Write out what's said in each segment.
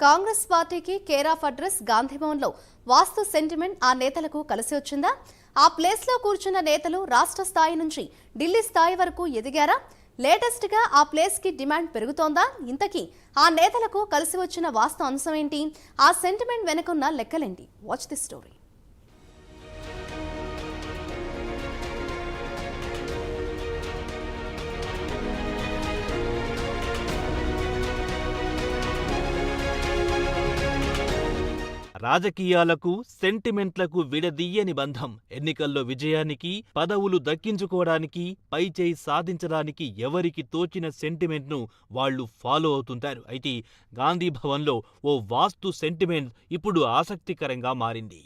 కాంగ్రెస్ పార్టీకి care of address గాంధీభవన్లో vastu sentiment ఆ నేతలకు కలిసి వచ్చిందా? ఆ ప్లేస్లో కూర్చున్న నేతలు రాష్ట్ర స్థాయి నుంచి ఢిల్లీ స్థాయి వరకు ఎదిగారా? లేటెస్ట్ గా ఆ ప్లేస్ కి డిమాండ్ పెరుగుతోందా? ఇంతకీ ఆ నేతలకు కలిసి వచ్చిన వాస్తు అంశం ఏంటి? ఆ సెంటిమెంట్ వెనుకున్న లెక్కలేంటి? Watch the story. రాజకీయాలకు సెంటిమెంట్లకు విడదీయని బంధం. ఎన్నికల్లో విజయానికి, పదవులు దక్కించుకోవడానికి, పైచేయి సాధించడానికి ఎవరికి తోచిన సెంటిమెంట్ను వాళ్లు ఫాలో అవుతుంటారు. అయితే గాంధీభవన్లో ఓ వాస్తు సెంటిమెంట్ ఇప్పుడు ఆసక్తికరంగా మారింది.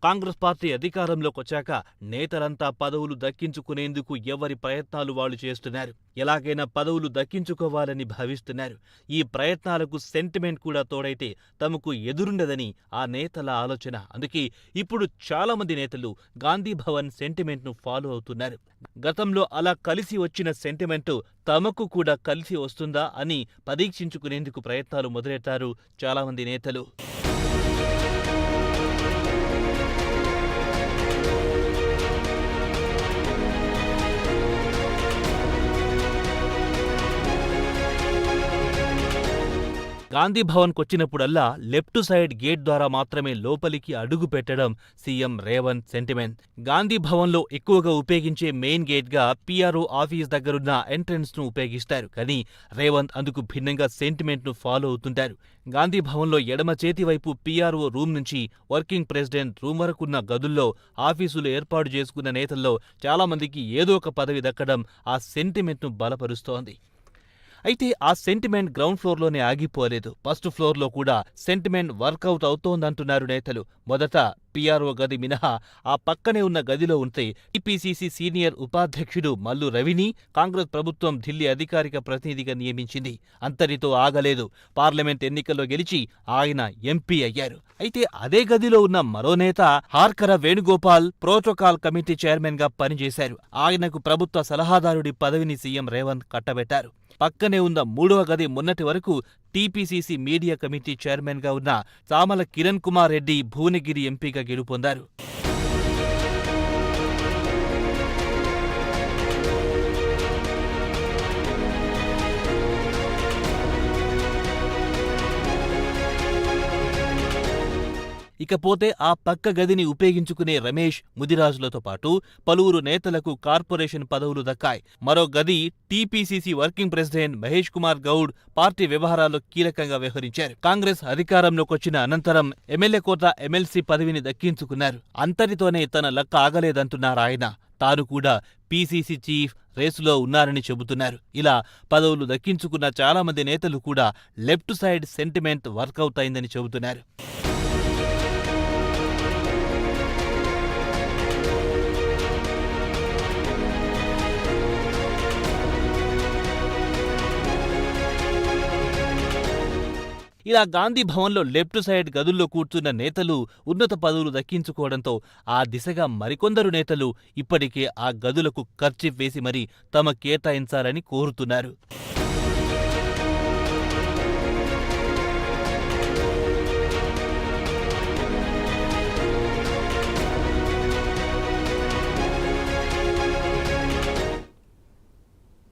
కాంగ్రెస్ పార్టీ అధికారంలోకి వచ్చాక నేతలంతా పదవులు దక్కించుకునేందుకు ఎవరి ప్రయత్నాలు వాళ్లు చేస్తున్నారు. ఎలాగైనా పదవులు దక్కించుకోవాలని భావిస్తున్నారు. ఈ ప్రయత్నాలకు సెంటిమెంట్ కూడా తోడైతే తమకు ఎదురుండదని ఆ నేతల ఆలోచన. అందుకే ఇప్పుడు చాలా మంది నేతలు గాంధీభవన్ సెంటిమెంట్ను ఫాలో అవుతున్నారు. గతంలో అలా కలిసి వచ్చిన సెంటిమెంట్ తమకు కూడా కలిసి వస్తుందా అని పరీక్షించుకునేందుకు ప్రయత్నాలు మొదలెట్టారు చాలా మంది నేతలు. గాంధీభవన్కొచ్చినప్పుడల్లా లెఫ్ట్ సైడ్ గేట్ ద్వారా మాత్రమే లోపలికి అడుగు పెట్టడం సీఎం రేవంత్ సెంటిమెంట్. గాంధీభవన్లో ఎక్కువగా ఉపయోగించే మెయిన్ గేట్గా పీఆర్ఓ ఆఫీస్ దగ్గరున్న ఎంట్రన్స్ను ఉపయోగిస్తారు. కానీ రేవంత్ అందుకు భిన్నంగా సెంటిమెంట్ను ఫాలో అవుతుంటారు. గాంధీభవన్లో ఎడమ చేతి వైపు పీఆర్ఓ రూమ్ నుంచి వర్కింగ్ ప్రెసిడెంట్ రూమ్ వరకున్న గదుల్లో ఆఫీసులు ఏర్పాటు చేసుకున్న నేతల్లో చాలామందికి ఏదో ఒక పదవి దక్కడం ఆ సెంటిమెంట్ను బలపరుస్తోంది. అయితే ఆ సెంటిమెంట్ గ్రౌండ్ ఫ్లోర్లోనే ఆగిపోలేదు. ఫస్ట్ ఫ్లోర్లో కూడా సెంటిమెంట్ వర్కౌట్ అవుతోందంటున్నారు నేతలు. మొదట పీఆర్ఓ గది మినహా ఆ పక్కనే ఉన్న గదిలో ఉంటే టీపీసీసీ సీనియర్ ఉపాధ్యక్షుడు మల్లు రవిని కాంగ్రెస్ ప్రభుత్వం ఢిల్లీ అధికారిక ప్రతినిధిగా నియమించింది. అంతటితో ఆగలేదు. పార్లమెంట్ ఎన్నికల్లో గెలిచి ఆయన ఎంపీ అయ్యారు. అయితే అదే గదిలో ఉన్న మరో నేత హార్కర వేణుగోపాల్ ప్రోటోకాల్ కమిటీ చైర్మన్ గా పనిచేశారు. ఆయనకు ప్రభుత్వ సలహాదారుడి పదవిని సీఎం రేవంత్ కట్టబెట్టారు. పక్కనే ఉన్న మూడవ గది మొన్నటి వరకు టీపీసీసీ మీడియా కమిటీ చైర్మన్ గా ఉన్న చామల కిరణ్ కుమార్ రెడ్డి భువనగిరి ఎంపీగా గెలుపొందారు. ఇకపోతే ఆ పక్క గదిని ఉపయోగించుకునే రమేష్, ముదిరాజులతో పాటు పలువురు నేతలకు కార్పొరేషన్ పదవులు దక్కాయి. మరో గది TPCC working president Mahesh Kumar Goud party వ్యవహారాల్లో కీలకంగా వ్యవహరించారు. కాంగ్రెస్ అధికారంలోకొచ్చిన అనంతరం ఎమ్మెల్యే కోట ఎమ్మెల్సీ పదవిని దక్కించుకున్నారు. అంతటితోనే తన లక్క ఆగలేదంటున్నారాయన. తాను కూడా పీసీసీ చీఫ్ రేసులో ఉన్నారని చెబుతున్నారు. ఇలా పదవులు దక్కించుకున్న చాలా మంది నేతలు కూడా లెఫ్ట్ సైడ్ సెంటిమెంట్ వర్కౌట్ అయిందని చెబుతున్నారు. ఇలా గాంధీభవన్లో లెఫ్ట్ సైడ్ గదుల్లో కూర్చున్న నేతలు ఉన్నత పదవులు దక్కించుకోవడంతో ఆ దిశగా మరికొందరు నేతలు ఇప్పటికే ఆ గదులకు ఖర్చు వేసి మరీ తమ కేటాయించాలని కోరుతున్నారు.